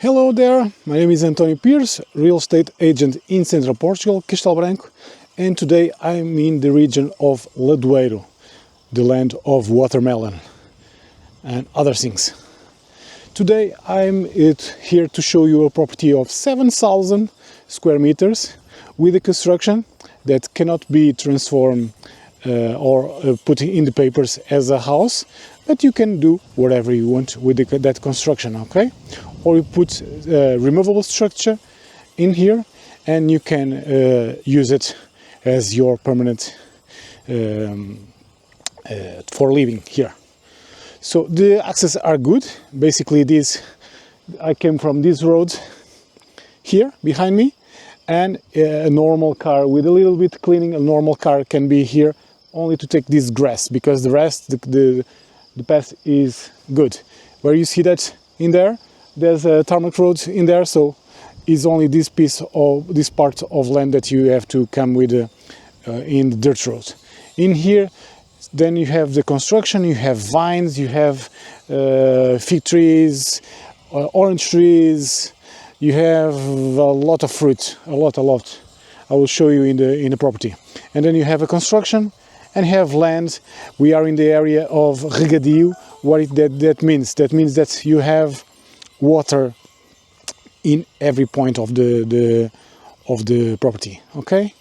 Hello there, my name is António Pires, real estate agent in Central Portugal, Castelo Branco, and today I'm in the region of Ladoeiro, the land of watermelon and other things. Today I'm here to show you a property of 7,000 square meters with a construction that cannot be transformed or put in the papers as a house, but you can do whatever you want with that construction, okay? Or you put a removable structure in here and you can use it as your permanent for living here. So the access are good. Basically I came from this road here behind me, and a normal car with a little bit cleaning, a normal car can be here only to take this grass, because the rest, the path is good. Where you see that in there, there's a tarmac road in there, so it's only this part of land that you have to come with in the dirt road. In here, then you have the construction, you have vines, you have fig trees, orange trees, you have a lot of fruit, a lot. I will show you in the property. And then you have a construction and have land. We are in the area of regadio. What that means? That means that you have water in every point of the property, okay?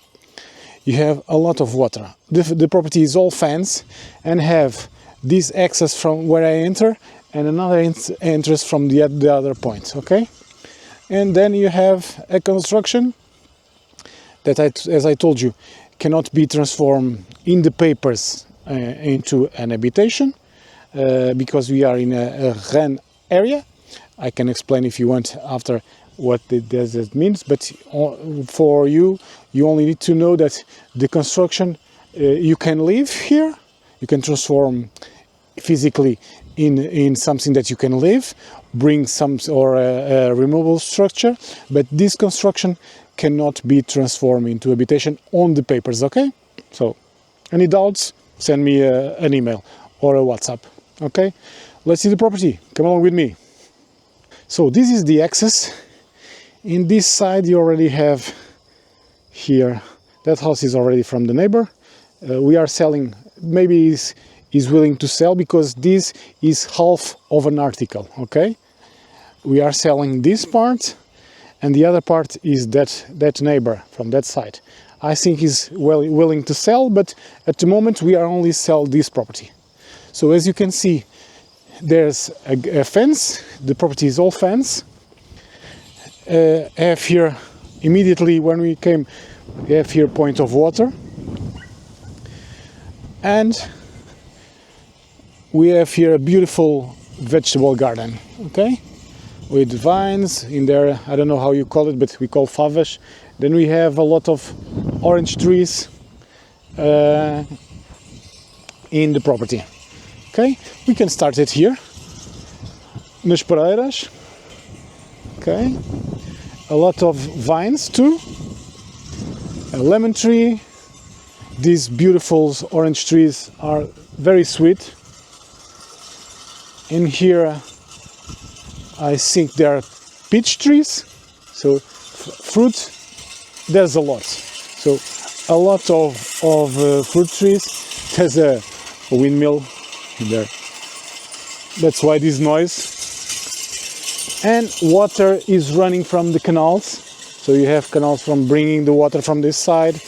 You have a lot of water. The property is all fenced and have this access from where I enter and another entrance from the other point, okay? And then you have a construction that, as I told you, cannot be transformed in the papers into an habitation because we are in a REN area. I can explain if you want after what that means, but for you only need to know that the construction, you can live here, you can transform physically in something that you can live, bring some or a removable structure, but this construction cannot be transformed into habitation on the papers, okay? So, any doubts, send me an email or a WhatsApp, okay? Let's see the property, come along with me. So this is the access. In this side you already have here, that house is already from the neighbor. We are selling, maybe is willing to sell because this is half of an article, okay? We are selling this part and the other part is that neighbor from that side. I think he's willing to sell, but at the moment we are only sell this property. So as you can see, there's a fence, the property is all fence. I have here, immediately when we came, we have here point of water. And we have here a beautiful vegetable garden, okay? With vines in there, I don't know how you call it, but we call favas. Then we have a lot of orange trees in the property. Okay, we can start it here. Nas pareiras. Okay, a lot of vines too. A lemon tree. These beautiful orange trees are very sweet. In here, I think there are peach trees. So fruit, there's a lot. So a lot of fruit trees. There's a windmill in there. That's why this noise. And water is running from the canals. So you have canals from bringing the water from this side.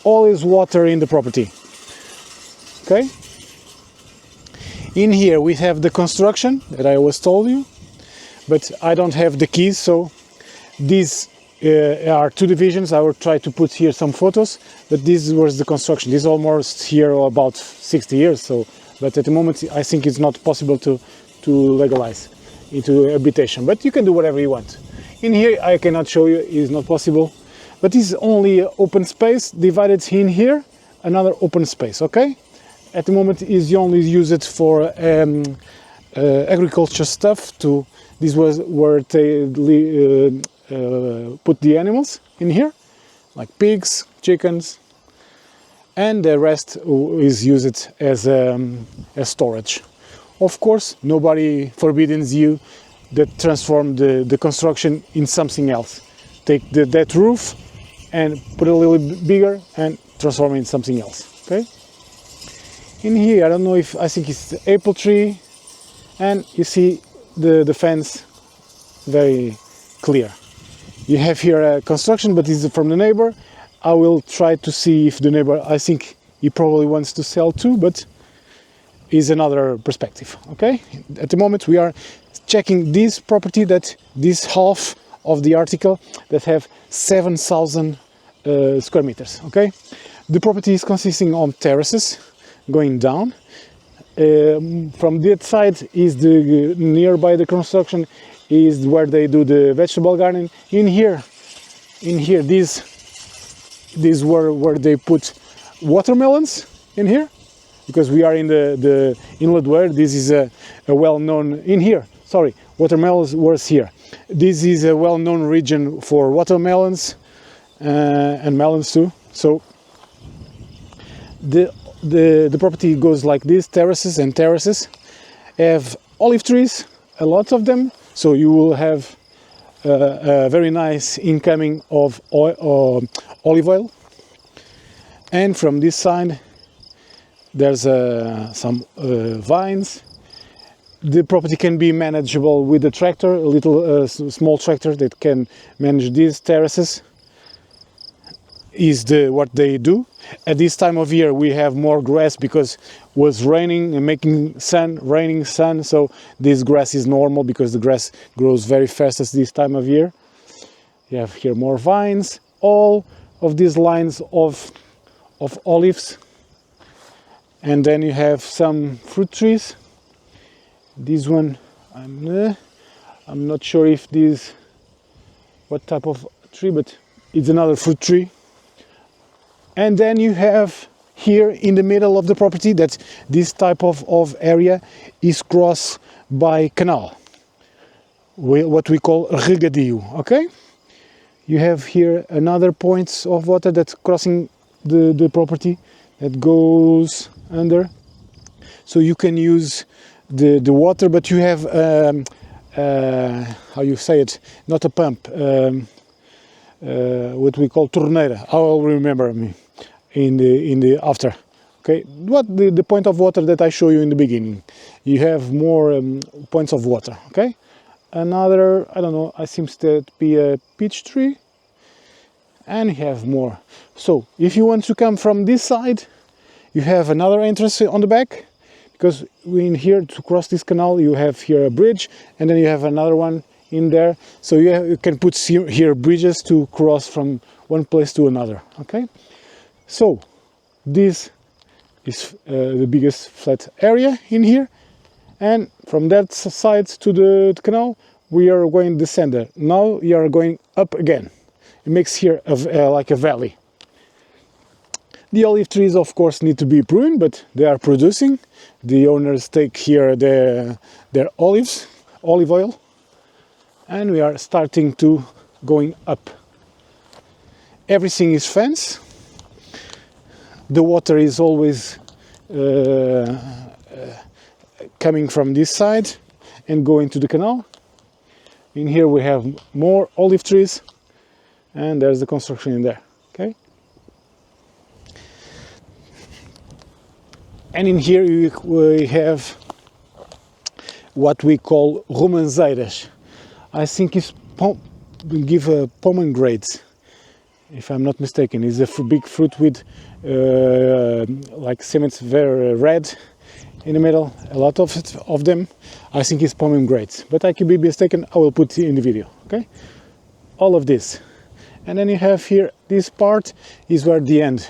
All is water in the property. Okay. In here we have the construction that I always told you, but I don't have the keys. So these are two divisions. I will try to put here some photos, but this was the construction. This is almost here about 60 years. So. But at the moment, I think it's not possible to legalize into habitation. But you can do whatever you want. In here, I cannot show you, it's not possible. But this is only open space, divided in here, another open space, okay? At the moment, you only use it for agriculture stuff. This was where they put the animals in here, like pigs, chickens. And the rest is used as storage. Of course, nobody forbids you that transform the construction in something else. Take that roof and put it a little bit bigger and transform it in something else. Okay. In here, I don't know if, I think it's the apple tree, and you see the fence very clear. You have here a construction, but it's from the neighbor. I will try to see if the neighbor, I think he probably wants to sell too, but is another perspective. Okay. At the moment we are checking this property, that this half of the article that have 7,000 square meters. Okay. The property is consisting of terraces going down. From that side is the nearby the construction is where they do the vegetable garden. In here this where they put watermelons in here, because we are in the in Ladoeiro. This is a well-known in here. Sorry, watermelons was here. This is a well-known region for watermelons and melons too. So the property goes like this, terraces and terraces. Have olive trees, a lot of them. So you will have a very nice incoming of olive oil. And from this side there's some vines. The property can be manageable with a tractor, a little small tractor that can manage these terraces. Is what they do. At this time of year we have more grass because it was raining and making sun, raining sun, so this grass is normal because the grass grows very fast at this time of year. You have here more vines, all of these lines of olives, and then you have some fruit trees. This one I'm not sure if this what type of tree, but it's another fruit tree. And then you have here in the middle of the property that this type of area is crossed by canal, what we call regadio. Okay, you have here another points of water that's crossing the property that goes under, so you can use the water, but you have how you say it, not a pump, what we call torneira. I will remember me in the after. Okay, what the point of water that I show you in the beginning, you have more points of water. Okay, another, I don't know, I seems to be a peach tree, and you have more. So if you want to come from this side, you have another entrance on the back, because in here to cross this canal you have here a bridge, and then you have another one in there, so you can put here bridges to cross from one place to another. Okay, so this is the biggest flat area in here, and from that side to the canal we are going to descend there. Now we are going up again. It makes here like a valley. The olive trees of course need to be pruned, but they are producing. The owners take here their olive oil, and we are starting to going up. Everything is fenced. The water is always coming from this side and going to the canal. In here we have more olive trees, and there's the construction in there. Okay, and in here we have what we call romanzeiras. I think it's give a pomegranate, if I'm not mistaken. It's a big fruit with like cement, very red in the middle. A lot of them. I think it's pomegranate, but I could be mistaken. I will put it in the video. Okay, all of this, and then you have here this part is where the end.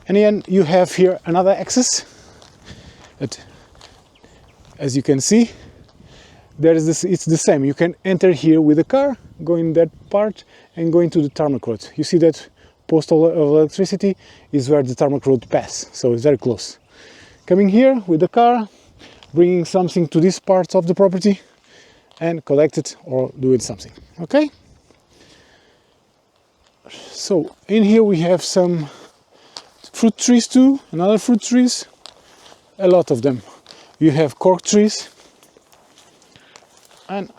And then you have here another access. As you can see, there is this. It's the same. You can enter here with a car, go in that part, and go into the tarmac road. You see that postal of electricity is where the tarmac road pass, so it's very close. Coming here with the car, bringing something to this part of the property, and collect it or do it something. Okay. So in here we have some fruit trees too, another fruit trees, a lot of them. You have cork trees. And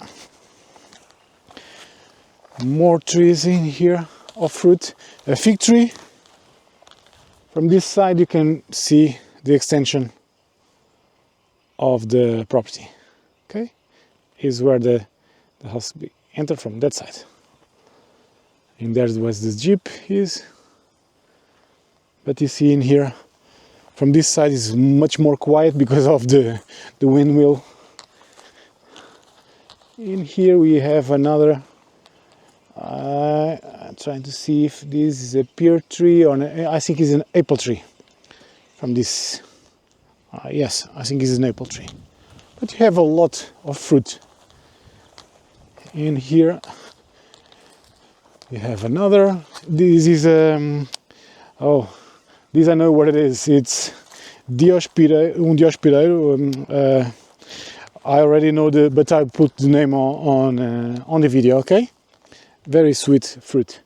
more trees in here of fruit. A fig tree. From this side you can see the extension of the property. Okay, is where the house entered from that side. And there was the jeep is. But you see in here, from this side is much more quiet because of the windmill. In here we have another. I'm trying to see if this is a pear tree or I think it's an apple tree. From this, yes, I think it's an apple tree. But you have a lot of fruit. In here you have another. This is oh, this I know what it is. It's Deixe. I already know but I put the name on the video. Okay, very sweet fruit.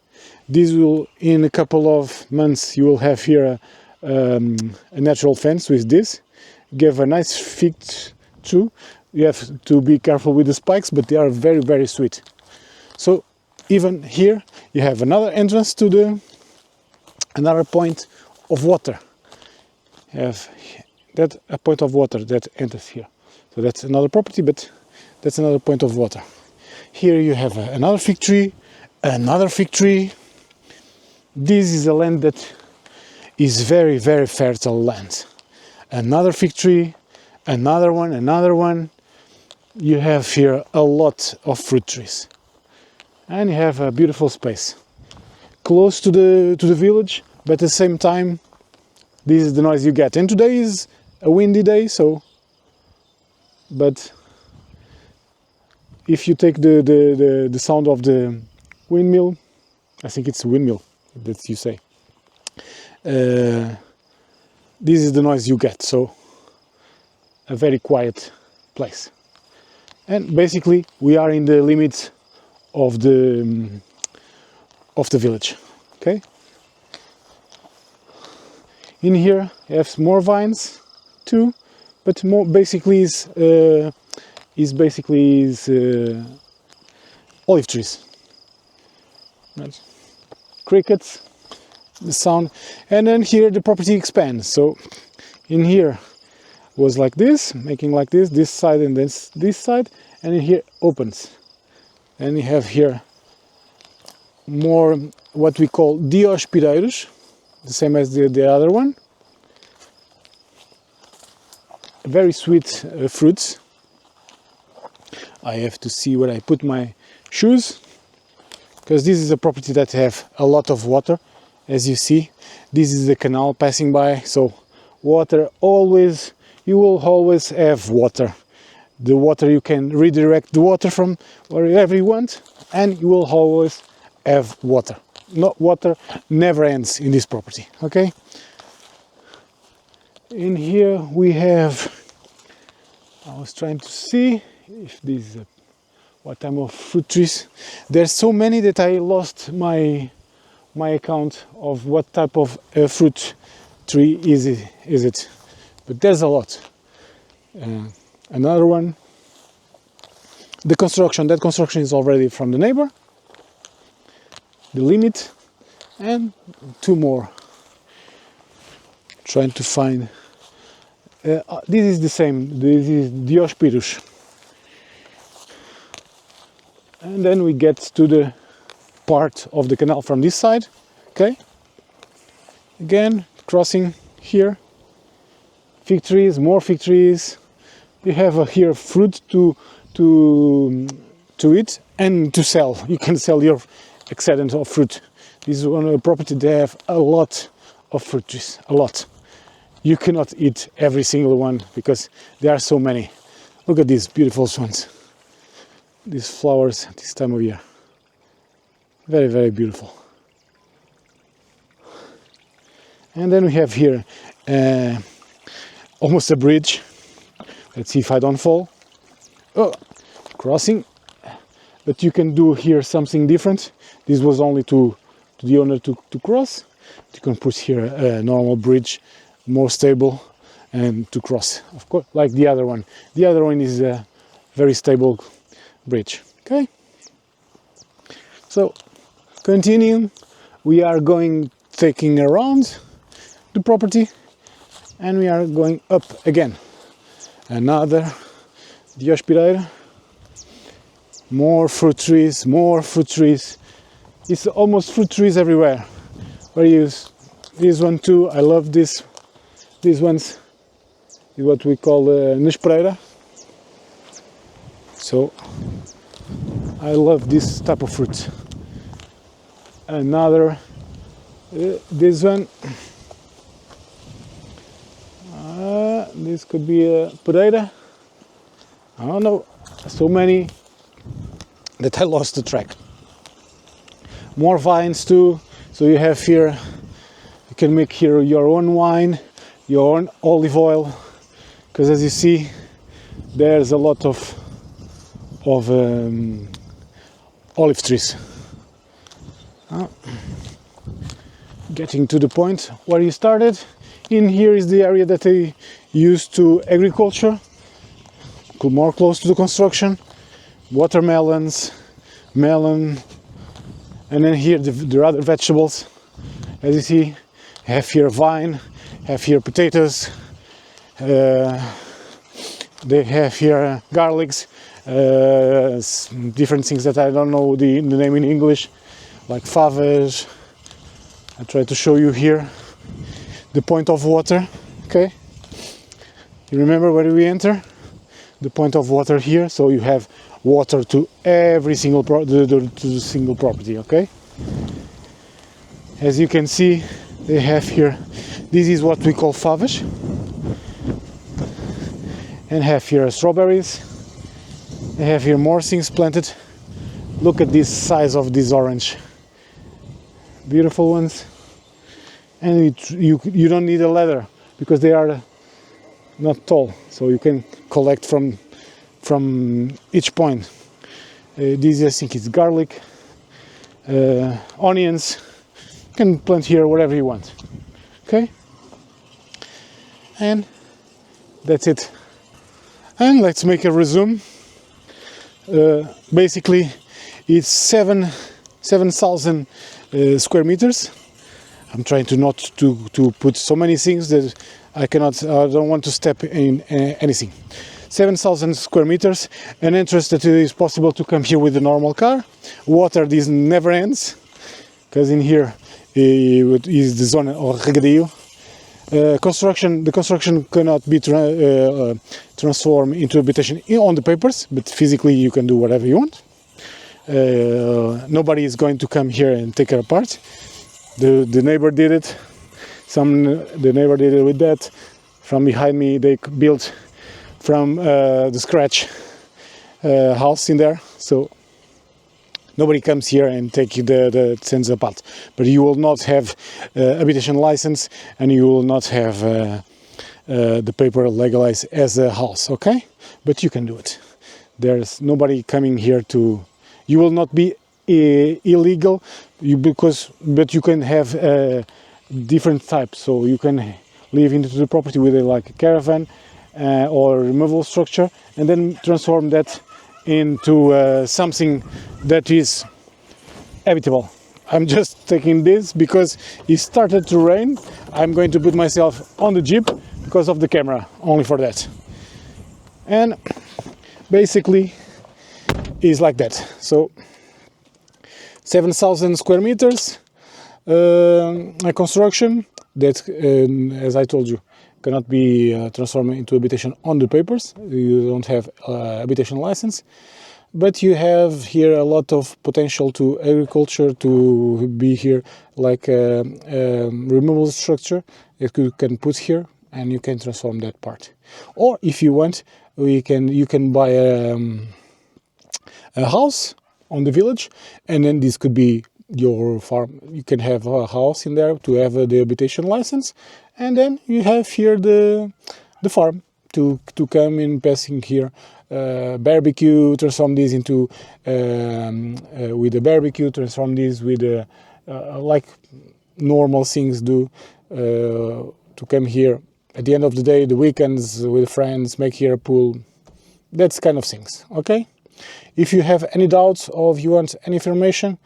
This will, in a couple of months, you will have here a natural fence with this. Give a nice fig too. You have to be careful with the spikes, but they are very, very sweet. So even here you have another entrance to another point of water. You have a point of water that enters here. So that's another property, but that's another point of water. Here you have another fig tree, another fig tree. This is a land that is very, very fertile land. Another fig tree, another one, another one. You have here a lot of fruit trees. And you have a beautiful space. Close to the village, but at the same time, this is the noise you get. And today is a windy day, so, but if you take the sound of the windmill, I think it's a windmill that you say, this is the noise you get, so a very quiet place. And basically we are in the limits of the village. Okay, in here you have more vines too, but more basically is olive trees. Right. Crickets, the sound, and then here the property expands. So in here was like this, making like this side and then this side, and in here opens. And you have here more what we call Deixe, the same as the other one. Very sweet fruits. I have to see where I put my shoes, because this is a property that have a lot of water. As you see, this is the canal passing by, so water always, you will always have water. The water, you can redirect the water from wherever you want, and you will always have water. Water never ends in this property. Okay, in here we have, I was trying to see if this is what type of fruit trees. There's so many that I lost my account of what type of fruit tree is it, but there's a lot. Another one. That construction is already from the neighbor. The limit, and two more. Trying to find. This is the same. This is Deixe. And then we get to the part of the canal from this side. Okay. Again, crossing here. Fig trees, more fig trees. You have here fruit to eat and to sell. You can sell your excedent of fruit. This is one of the property they have a lot of fruit trees, a lot. You cannot eat every single one because there are so many. Look at these beautiful ones. These flowers at this time of year. Very, very beautiful. And then we have here almost a bridge. Let's see if I don't fall. Oh, crossing. But you can do here something different. This was only to the owner to cross. You can put here a normal bridge, more stable, and to cross, of course, like the other one. The other one is very stable, bridge. Okay, so continue. We are going taking around the property, and we are going up again. Another Ladoeiro. More fruit trees, more fruit trees. It's almost fruit trees everywhere. Where use this one too. I love this. These ones is what we call Nespreira. So I love this type of fruit. Another, this one. This could be a Pereira. I don't know. So many that I lost the track. More vines too. So you have here. You can make here your own wine, your own olive oil. Because as you see, there's a lot of olive trees. Getting to the point where you started. In here is the area that they used to agriculture, more close to the construction. Watermelons, melon, and then here the other vegetables. As you see, have here vine, have here potatoes. They have here garlics, different things that I don't know the name in English, like favas. I try to show you here the point of water. Okay, you remember where we enter? The point of water here, so you have water to every single to the single property. Okay, as you can see, they have here. This is what we call favas, and have here strawberries. They have here more things planted. Look at this size of this orange, beautiful ones. And you don't need a ladder because they are not tall, so you can collect from each point. This I think is garlic, onions. You can plant here whatever you want. Okay, and that's it. And let's make a resume. Basically, it's 7,000 square meters. I'm trying to not to put so many things that I don't want to step in anything. 7,000 square meters, an entrance that it is possible to come here with a normal car. Water, this never ends, because in here is the zone of regadio. The construction cannot be transformed into habitation on the papers, but physically you can do whatever you want. Nobody is going to come here and take it apart. The neighbor did it. The neighbor did it with that. From behind me, they built from the scratch house in there. So nobody comes here and take the things apart. But you will not have habitation license, and you will not have the paper legalized as a house. Okay, but you can do it. There's nobody coming here to. You will not be illegal, but you can have different types. So you can live into the property with like a caravan or removable structure, and then transform that into something that is habitable. I'm just taking this because it started to rain. I'm going to put myself on the Jeep because of the camera, only for that. And basically is like that. So 7,000 square meters, a construction that, as I told you, cannot be transformed into habitation on the papers. You don't have a habitation license, but you have here a lot of potential to agriculture, to be here like a removable structure that you can put here, and you can transform that part. Or if you want, you can buy a house on the village, and then this could be your farm. You can have a house in there to have the habitation license, and then you have here the farm to come in, passing here barbecue, transform this into with a barbecue, transform this with like normal things do, to come here at the end of the day, the weekends with friends, make here a pool, that's kind of things. Okay, If you have any doubts or if you want any information,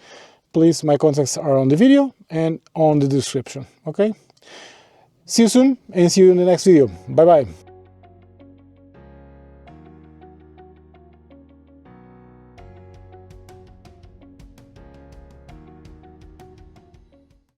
please, my contacts are on the video and on the description. Okay? See you soon and see you in the next video. Bye bye.